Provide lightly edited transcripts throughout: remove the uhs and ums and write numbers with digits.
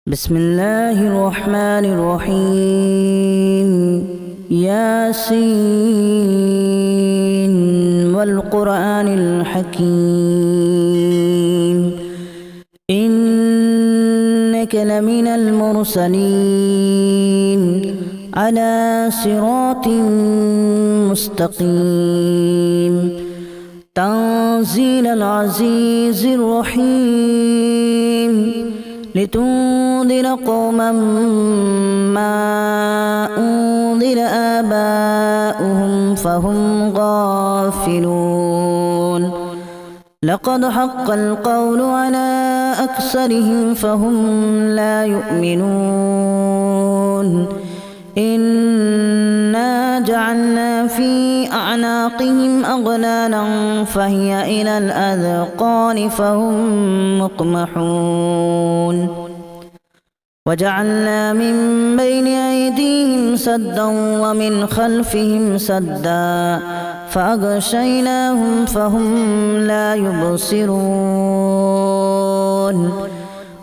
بسم الله الرحمن الرحيم ياسين والقرآن الحكيم إنك لمن المرسلين على صراط مستقيم تنزيل العزيز الرحيم لتنذر قوما ما أنذر آباؤهم فهم غافلون لقد حق القول على أكثرهم فهم لا يؤمنون إنا جعلنا في أعناقهم أغلالا فهي إلى الأذقان فهم مقمحون وجعلنا من بين أيديهم سدا ومن خلفهم سدا فأغشيناهم فهم لا يبصرون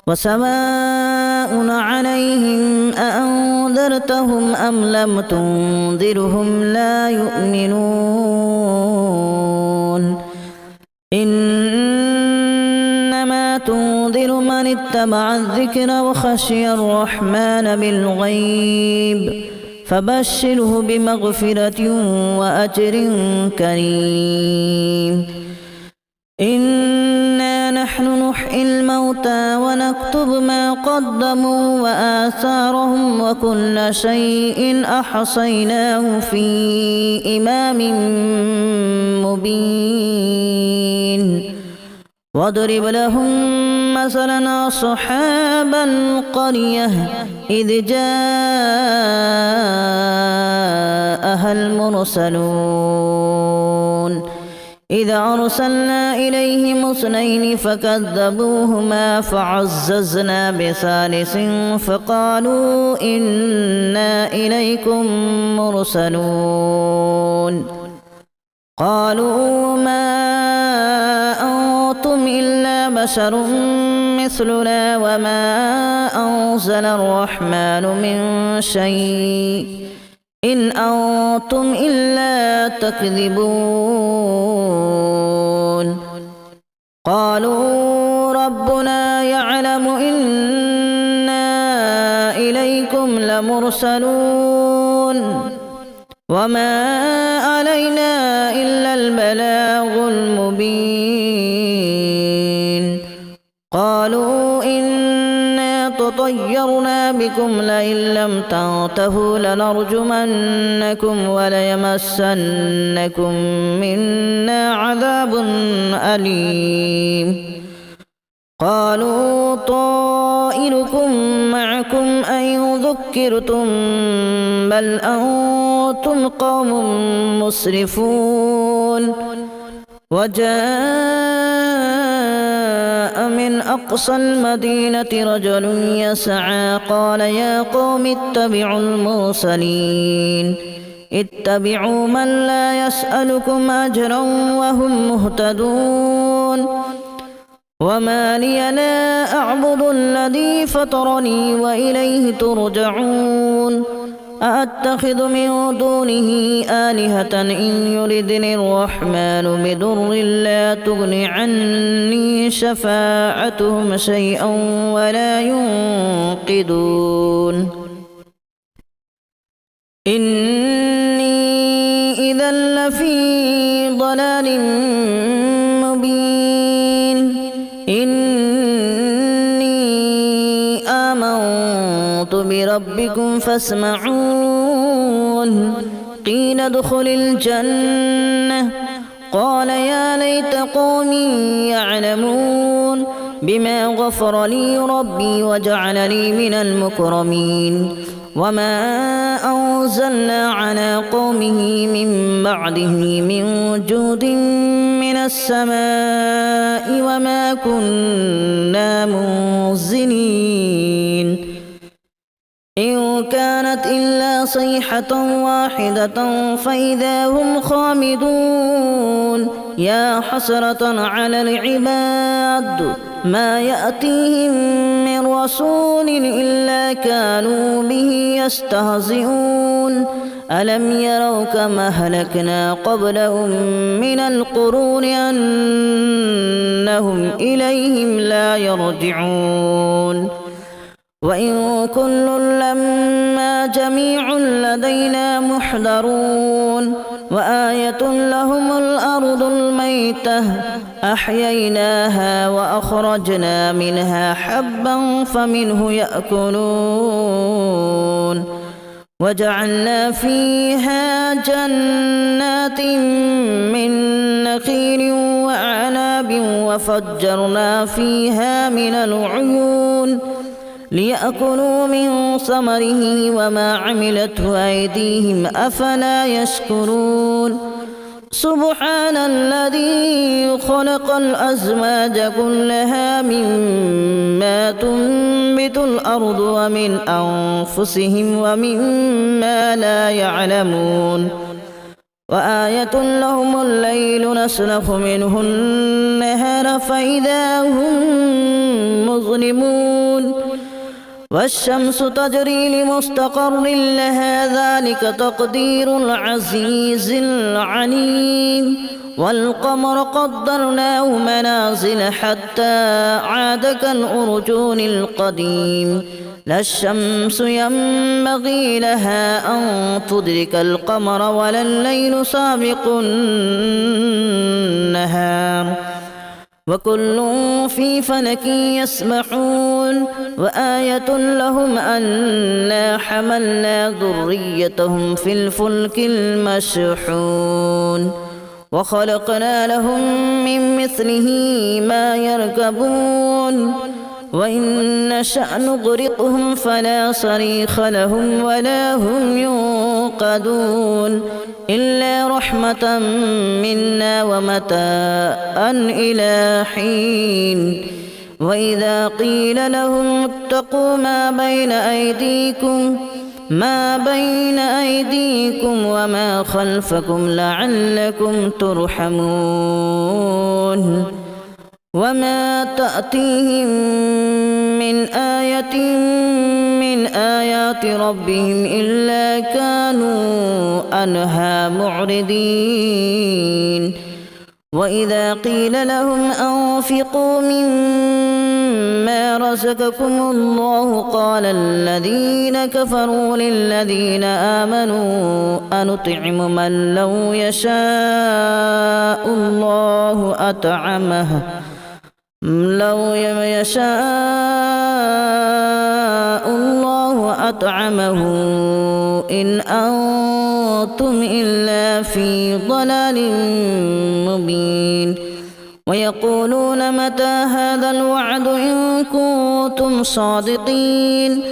وسواء عليهم أأنذرتهم أم لم تنذرهم لا يؤمنون إنما تنذر من اتبع الذكر وخشي الرحمن بالغيب فبشره بمغفرة وأجر كريم إنا نحن نحيي الموتى ونكتب ما قدموا وآثارهم وكل شيء أحصيناه في إمام مبين واضرب لهم مثلا أصحاب القرية إذ جاءها المرسلون إذا أرسلنا إليهم اثنين فكذبوهما فعززنا بثالث فقالوا إنا إليكم مرسلون قالوا ما أنتم إلا بشر مثلنا وما أنزل الرحمن من شيء إن أنتم إلا تكذبون قالوا ربنا يعلم إنا إليكم لمرسلون وما علينا إلا البلاغ المبين قالوا إنا تطيرنا بكم لئن لم تنتهوا لنرجمنكم وليمسنكم منا عذاب أليم قالوا طائركم معكم أن ذكرتم بل أنتم قوم مسرفون وجاء من أقصى المدينة رجل يسعى قال يا قوم اتبعوا المرسلين اتبعوا من لا يسألكم أجرا وهم مهتدون وما لي لا أعبد الذي فطرني وإليه ترجعون أأتخذ من دونه آلهة إن يردني الرحمن بضر لا تغن عني شفاعتهم شيئا ولا ينقذون إني إذا لفي ضلال مبين إني آمنت بربكم فاسمعون قيل ادخل الجنة قال يا ليت قومي يعلمون بما غفر لي ربي وجعلني من المكرمين وما أنزلنا على قومه من بعده من جود من السماء وما كنا منزلين إن كانت إلا صيحة واحدة فإذا هم خامدون يا حسرة على العباد ما يأتيهم من رسول إلا كانوا به يستهزئون ألم يروا كما أهلكنا قبلهم من القرون أنهم إليهم لا يرجعون وإن كل لما جميع لدينا محضرون وآية لهم الأرض الميتة أحييناها وأخرجنا منها حبا فمنه يأكلون وجعلنا فيها جنات من نخيل وأعناب وفجرنا فيها من العيون ليأكلوا من ثمره وما عملته أيديهم أفلا يشكرون سبحان الذي خلق الأزواج كلها مما تنبت الأرض ومن أنفسهم ومما لا يعلمون وآية لهم الليل نسلخ منه النهار فإذا هم مظلمون والشمس تجري لمستقر لها ذلك تقدير العزيز العليم والقمر قدرناه منازل حتى عاد كالأرجون القديم لا الشمس ينبغي لها أن تدرك القمر ولا الليل سابق النهار وكل في فلك يسبحون وآية لهم أنا حملنا ذريتهم في الفلك المشحون وخلقنا لهم من مثله ما يركبون وإن نشأ نغرقهم فلا صريخ لهم ولا هم ينقذون إلا رحمة منا ومتاعا إلى حين وإذا قيل لهم اتقوا ما بين أيديكم وما خلفكم لعلكم ترحمون وما تأتيهم من آية من آيات ربهم إلا كانوا عنها معرضين وإذا قيل لهم أنفقوا مما رزقكم الله قال الذين كفروا للذين آمنوا أنطعم من لو يشاء الله أطعمه إن أنتم إلا في ضلال مبين ويقولون متى هذا الوعد إن كنتم صادقين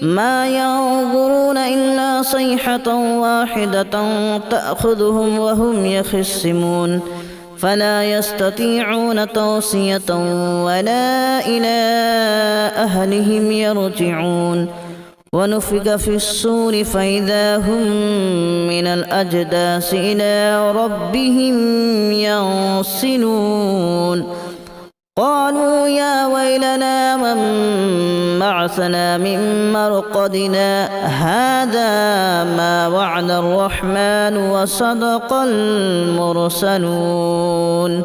ما ينظرون إلا صيحة واحدة تأخذهم وهم يخصمون فلا يستطيعون توصية ولا إلى أهلهم يرجعون ونفخ في الصور فإذا هم من الأجداث إلى ربهم ينسلون قالوا يا ويلنا من بعثنا من مرقدنا هذا ما وعد الرحمن وصدق المرسلون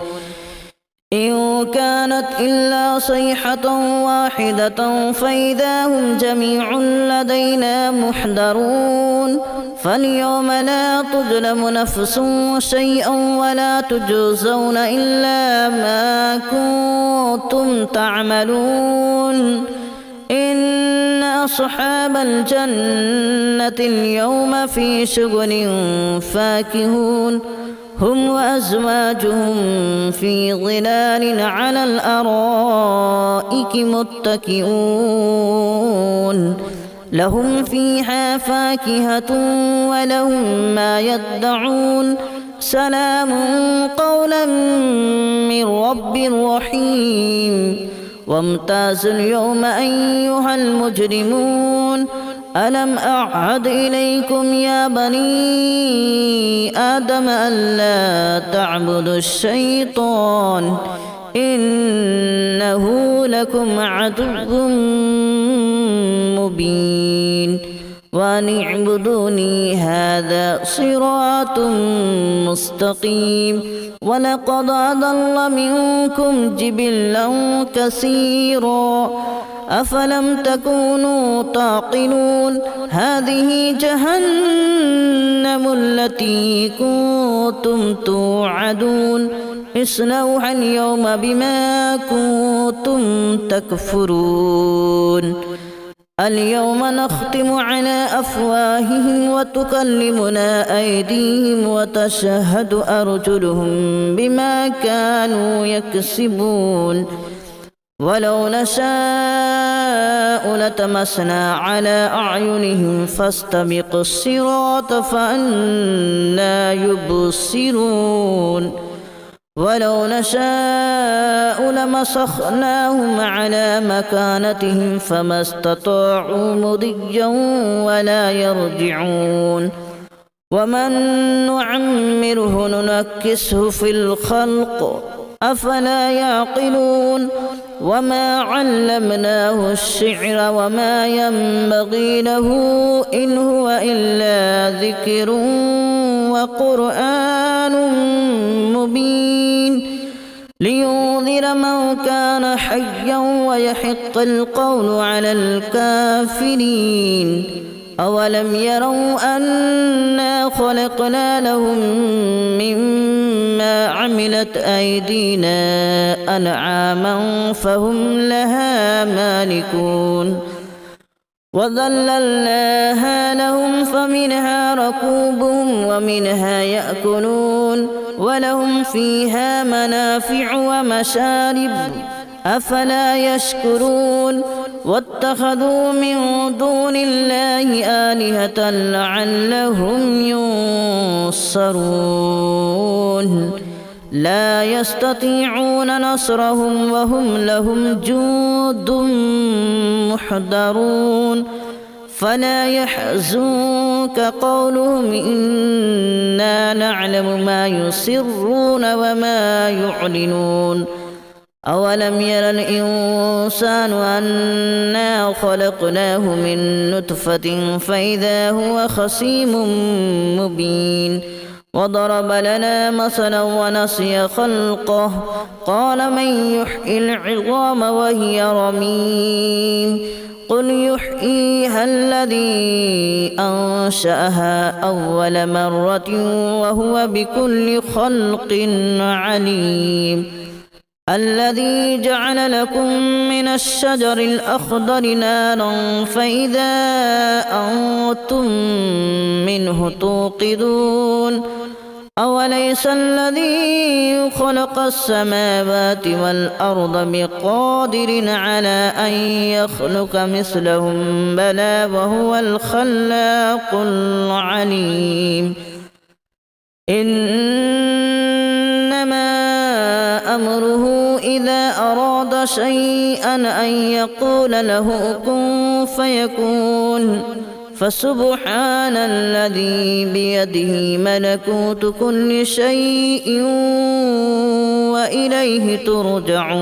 إن كانت إلا صيحة واحدة فإذا هم جميع لدينا محضرون فاليوم لا تظلم نفس شيئا ولا تجزون إلا ما كنتم تعملون إن أصحاب الجنة اليوم في شغل فاكهون هم وأزواجهم في ظلال على الأرائك متكئون لهم فيها فاكهة ولهم ما يدعون سلام قولا من رب رحيم وامتازوا اليوم أيها المجرمون ألم أعهد إليكم يا بني آدم ألا تعبدوا الشيطان إنه لكم عدو مبين وأن اعبدوني هذا صراط مستقيم ولقد أضل منكم جبلا كثيرا أفلم تكونوا تعقلون هذه جهنم التي كنتم توعدون اصلوها اليوم بما كنتم تكفرون اليوم نختم على أفواههم وتكلمنا أيديهم وتشهد أرجلهم بما كانوا يكسبون ولو نشاء لتمسنا على أعينهم فاستبقوا الصراط فأنى يبصرون ولو نشاء لمسخناهم على مكانتهم فما استطاعوا مضيا ولا يرجعون ومن نعمره ننكسه في الخلق أفلا يعقلون وما علمناه الشعر وما ينبغي له إن هو إلا ذكر وقرآن مبين لينذر من كان حيا ويحق القول على الكافرين أولم يروا أنا خلقنا لهم مما عملت أيدينا أنعاما فهم لها مالكون وذللناها لهم فمنها ركوبهم ومنها يأكلون ولهم فيها منافع ومشارب أفلا يشكرون واتخذوا من دون الله آلهة لعلهم ينصرون لا يستطيعون نصرهم وهم لهم جند محضرون فلا يحزنك قولهم إنا نعلم ما يسرون وما يعلنون أولم ير الإنسان أنا خلقناه من نطفة فإذا هو خصيم مبين وضرب لنا مثلا ونسي خلقه قال من يحيي العظام وهي رميم قل يحييها الذي أنشأها أول مرة وهو بكل خلق عليم الذي جعل لكم من الشجر الأخضر نارا فإذا أنتم منه توقدون أوليس الذي خلق السماوات والأرض بقادر على أن يخلق مثلهم بلى وهو الخلاق العليم إنما أمره إذا أراد شيئا أن يقول له كن فيكون فسبحان الذي بيده ملكوت كل شيء وإليه ترجعون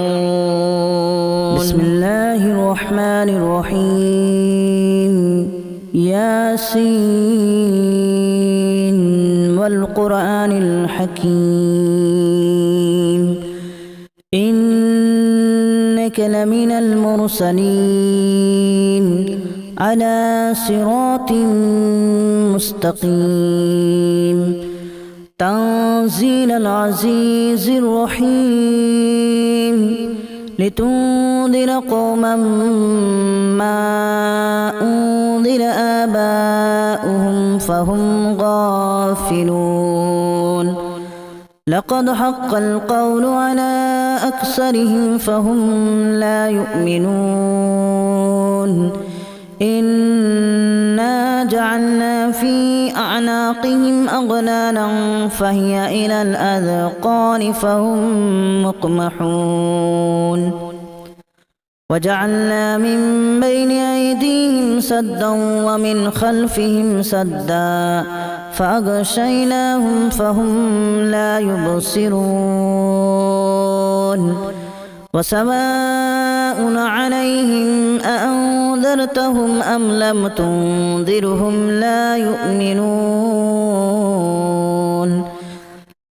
بسم الله الرحمن الرحيم ياسين والقرآن الحكيم إنك لمن المرسلين على صراط مستقيم تنزيل العزيز الرحيم لتنذر قوما ما أنذر آباؤهم فهم غافلون لقد حق القول على أكثرهم فهم لا يؤمنون إنا جعلنا في أعناقهم أغلالا فهي إلى الأذقان فهم مقمحون وجعلنا من بين أيديهم سدا ومن خلفهم سدا فأغشيناهم فهم لا يبصرون وسواء عليهم أأنذرتهم أم لم تنذرهم لا يؤمنون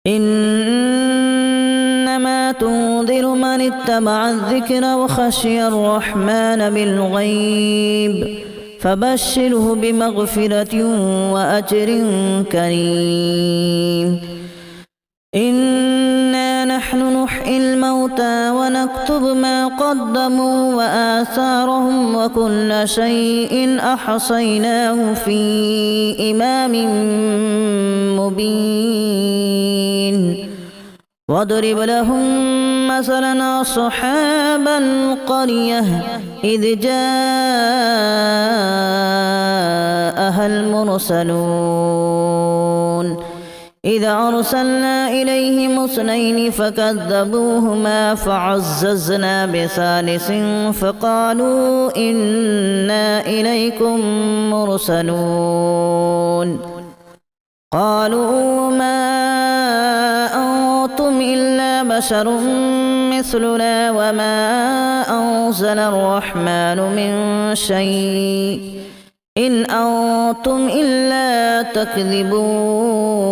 إنما تنذر من اتبع الذكر وخشي الرحمن بالغيب فبشره بمغفرة وأجر كريم إنا نحن نحيي الموتى ونكتب ما قدموا وآثارهم وكل شيء أحصيناه في إمام مبين واضرب لهم مثلا أصحاب القرية إذ جاءها المرسلون إذا أرسلنا إليهم اثنين فكذبوهما فعززنا بثالث فقالوا إنا إليكم مرسلون قالوا ما أنتم إلا بشر مثلنا وما أنزل الرحمن من شيء إن أنتم إلا تكذبون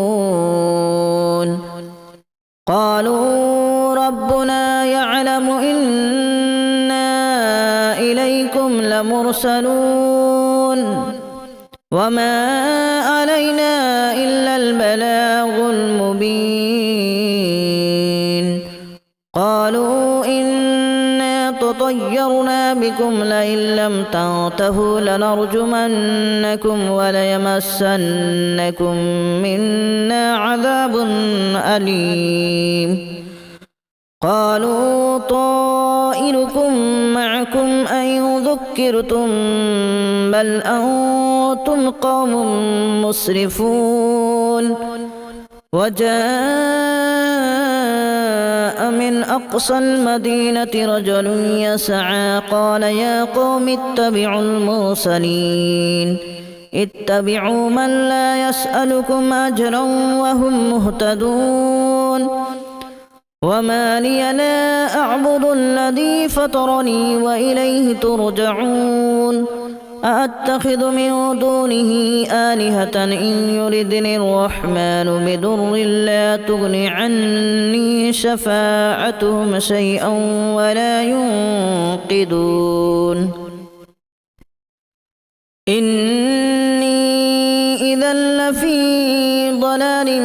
قالوا ربنا يعلم إنا إليكم لمرسلون وما علينا إلا البلاغ المبين قالوا إنا تطيرنا بكم لئن لم تنتهوا لنرجمنكم وليمسنكم منا عذاب أليم قالوا طائركم معكم أن ذكرتم بل أنتم قوم مسرفون وجاء من أقصى المدينة رجل يسعى قال يا قوم اتبعوا المرسلين اتبعوا من لا يسألكم أجرا وهم مهتدون وما لي لا أعبد الذي فطرني وإليه ترجعون أأتخذ من دونه آلهة إن يردني الرحمن بضر لا تغن عني شفاعتهم شيئا ولا ينقذون إني إذا لفي ضلال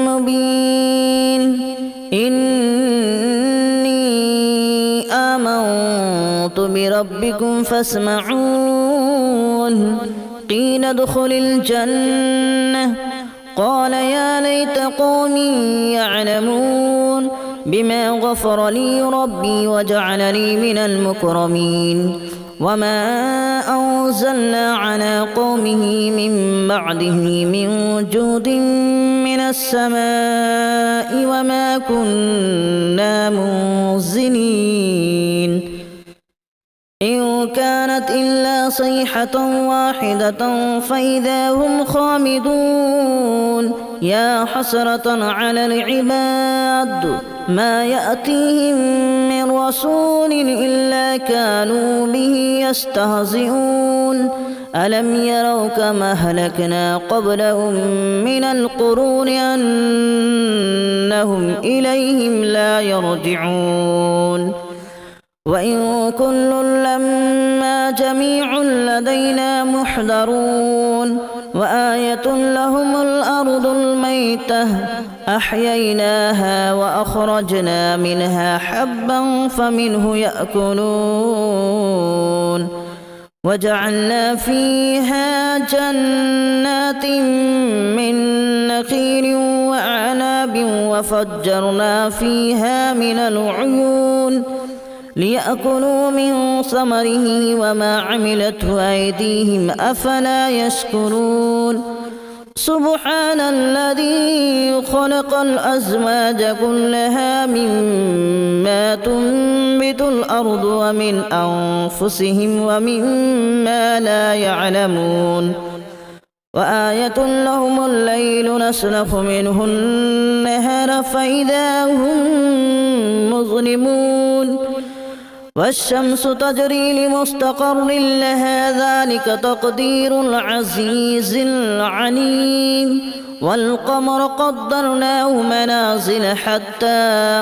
مبين إني آمنت بربكم فاسمعون قيل ادخل الجنة قال يا ليت قومي يعلمون بما غفر لي ربي وجعلني من المكرمين وما أنزلنا على قومه من بعده من جود من السماء وما كنا منزلين إن كانت إلا صيحة واحدة فإذا هم خامدون يا حسرة على العباد ما يأتيهم من رسول إلا كانوا به يستهزئون ألم يروا كما أهلكنا قبلهم من القرون أنهم إليهم لا يرجعون وإن كل لما جميع لدينا محضرون وآية لهم الأرض الميتة أحييناها وأخرجنا منها حبا فمنه يأكلون وجعلنا فيها جنات من نخيل وأعناب وفجرنا فيها من العيون ليأكلوا من ثمره وما عملته أيديهم أفلا يشكرون سبحان الذي خلق الأزواج كلها مما تنبت الأرض ومن أنفسهم ومما لا يعلمون وآية لهم الليل نسلخ منه النهار فإذا هم مظلمون والشمس تجري لمستقر لها ذلك تقدير العزيز العليم والقمر قدرناه منازل حتى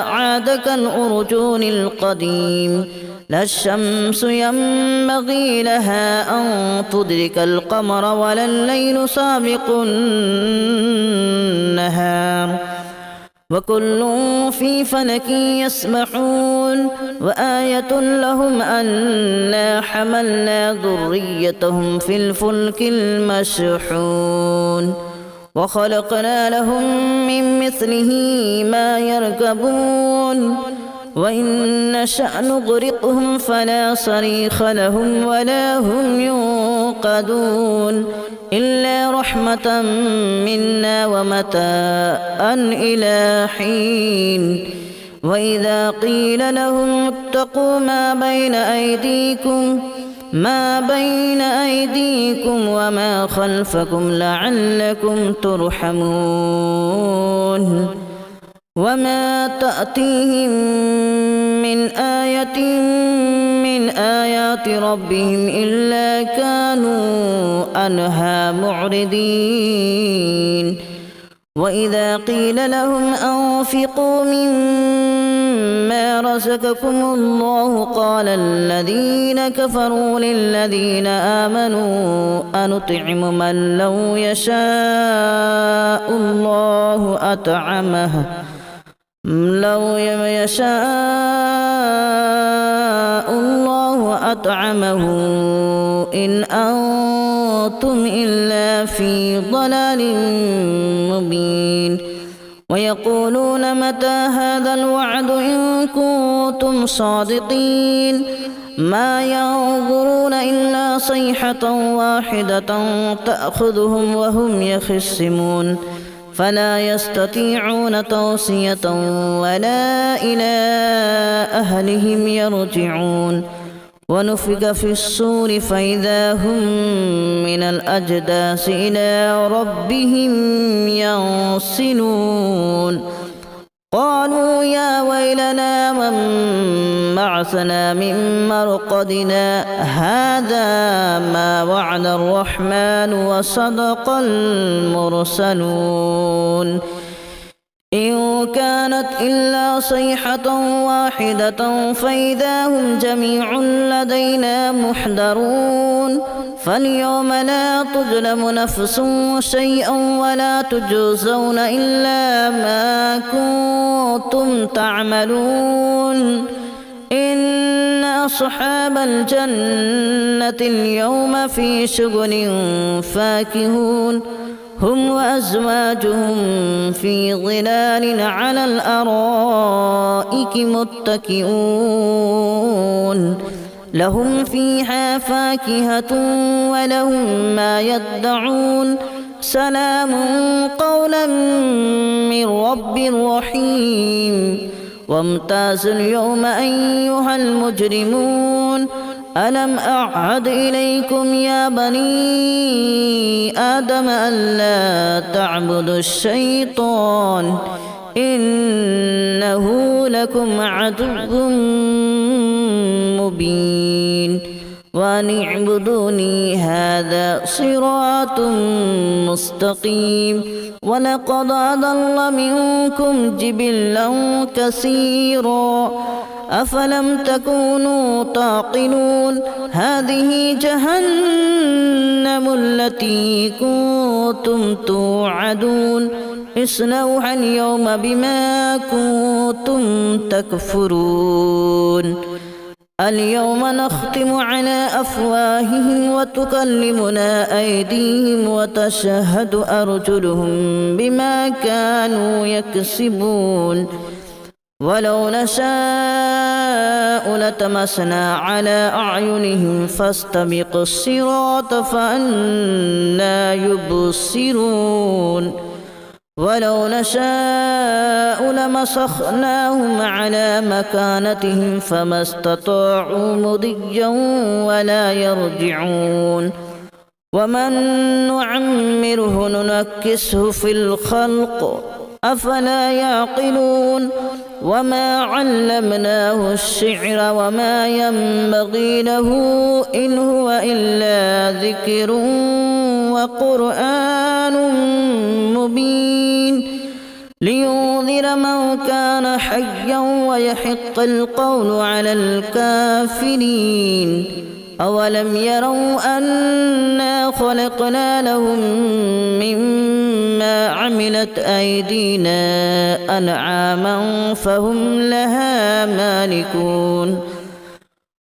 عاد كالأرجون القديم لا الشمس ينبغي لها أن تدرك القمر ولا الليل سابق النهار وكل في فلك يسبحون وآية لهم أنا حملنا ذريتهم في الفلك المشحون وخلقنا لهم من مثله ما يركبون وإن نشأ نغرقهم فلا صريخ لهم ولا هم ينقذون إلا رحمة منا ومتاعا إلى حين وإذا قيل لهم اتقوا ما بين أيديكم وما خلفكم لعلكم ترحمون وما تأتيهم من آية من آيات ربهم إلا كانوا عنها معرضين وإذا قيل لهم أنفقوا مما رزقكم الله قال الذين كفروا للذين آمنوا أنطعم من لو يشاء الله أطعمه إن أنتم إلا في ضلال مبين ويقولون متى هذا الوعد إن كنتم صادقين ما ينظرون إلا صيحة واحدة تأخذهم وهم يخصمون فلا يستطيعون توصية ولا إلى أهلهم يرجعون ونفخ في الصور فإذا هم من الأجداث إلى ربهم ينسلون قالوا يا ويلنا من بعثنا من مرقدنا هذا ما وعد الرحمن وصدق المرسلون إن كانت إلا صيحة واحدة فإذا هم جميع لدينا محضرون فاليوم لا تظلم نفس شيئا ولا تجزون إلا ما كنتم تعملون إن أصحاب الجنة اليوم في شغل فاكهون هم وأزواجهم في ظلال على الأرائك متكئون لهم فيها فاكهة ولهم ما يدعون سلام قولا من رب رحيم وامتازوا اليوم أيها المجرمون ألم أعهد إليكم يا بني آدم ألا تعبدوا الشيطان إنه لكم عدو مبين وأن اعبدوني هذا صراط مستقيم ولقد أضل منكم جبلا كثيرا أفلم تكونوا تعقلون هذه جهنم التي كنتم توعدون اصلوها اليوم بما كنتم تكفرون اليوم نختم على أفواههم وتكلمنا أيديهم وتشهد أرجلهم بما كانوا يكسبون ولو نشاء لتمسنا على أعينهم فاستبقوا الصراط فأنى يبصرون ولو نشاء لمسخناهم على مكانتهم فما استطاعوا مضيا ولا يرجعون ومن نعمره ننكسه في الخلق أفلا يعقلون وما علمناه الشعر وما ينبغي له إن هو إلا ذكر وقرآن مبين لينذر من كان حيا ويحق القول على الكافرين أولم يروا أنا خلقنا لهم مما عملت أيدينا أنعاما فهم لها مالكون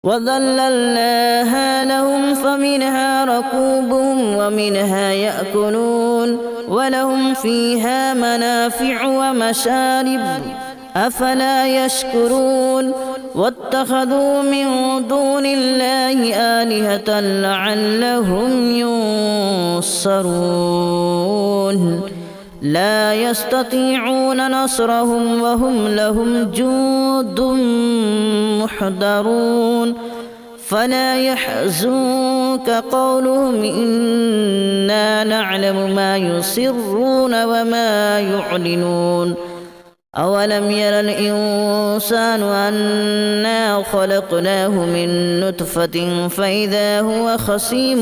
وذللناها لهم فمنها ركوبهم ومنها يأكلون ولهم فيها منافع ومشارب أفلا يشكرون واتخذوا من دون الله آلهة لعلهم ينصرون لا يستطيعون نصرهم وهم لهم جند محضرون فلا يحزنك قولهم إنا نعلم ما يسرون وما يعلنون أولم ير الإنسان أنا خلقناه من نطفة فإذا هو خصيم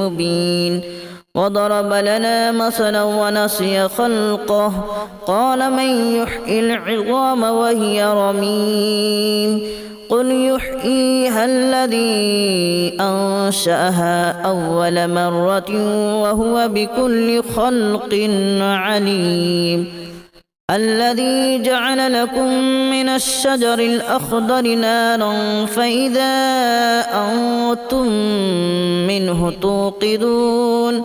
مبين وضرب لنا مثلا ونسي خلقه قال من يحيي العظام وهي رميم قل يحييها الذي أنشأها أول مرة وهو بكل خلق عليم الذي جعل لكم من الشجر الأخضر نارا فإذا أنتم منه توقدون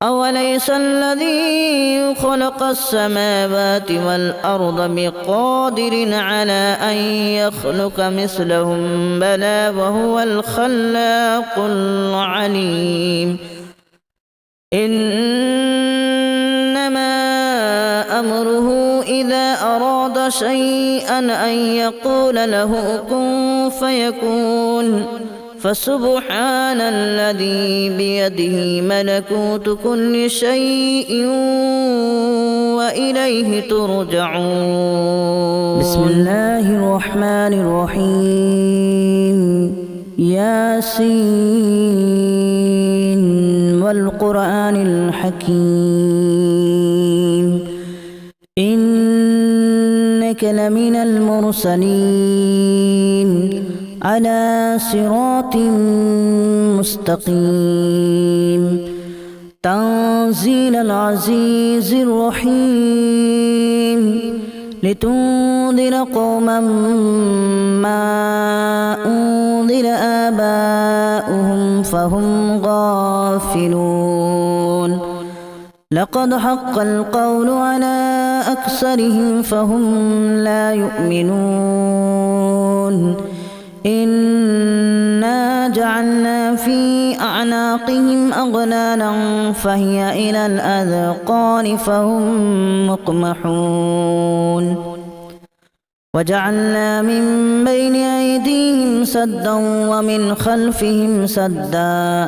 أوليس الذي خلق السماوات والأرض بقادر على أن يخلق مثلهم بلى وهو الخلاق العليم إنما أمره إذا أراد شيئا أن يقول له كن فيكون فسبحان الذي بيده ملكوت كل شيء وإليه ترجعون بسم الله الرحمن الرحيم ياسين والقرآن الحكيم إنك لمن المرسلين على صراط مستقيم تنزيل العزيز الرحيم لتنذر قوما ما أنذر آباؤهم فهم غافلون لقد حق القول على أكثرهم فهم لا يؤمنون إنا جعلنا في أعناقهم أغلالا فهي إلى الأذقان فهم مقمحون وجعلنا من بين أيديهم سدا ومن خلفهم سدا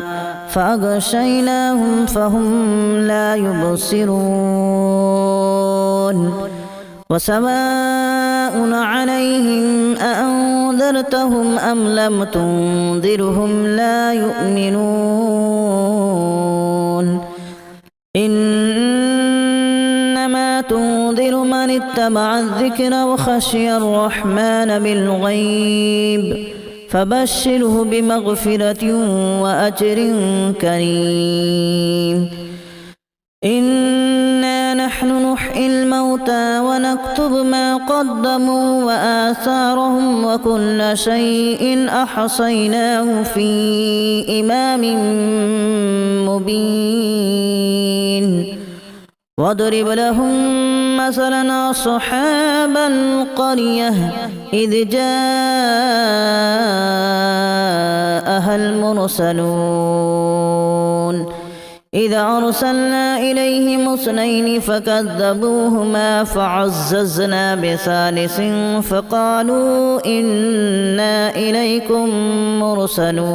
فأغشيناهم فهم لا يبصرون وسواء عليهم أأنذرتهم أم لم تنذرهم لا يؤمنون إنما تنذر من اتبع الذكر وخشي الرحمن بالغيب فبشره بمغفرة وأجر كريم إنا نحن نحيي الموتى ونكتب ما قدموا وآثارهم وكل شيء أحصيناه في إمام مبين واضرب لهم مثلا أصحاب القرية إذ جاءها المرسلون إذا أرسلنا إليهم اثنين فكذبوهما فعززنا بثالث فقالوا إنا إليكم مرسلون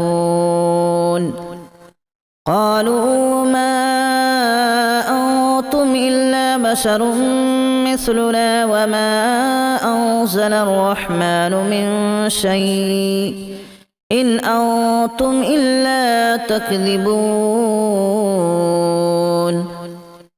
قالوا ما أنتم إلا بشر مثلنا وما أنزل الرحمن من شيء إن أنتم إلا تكذبون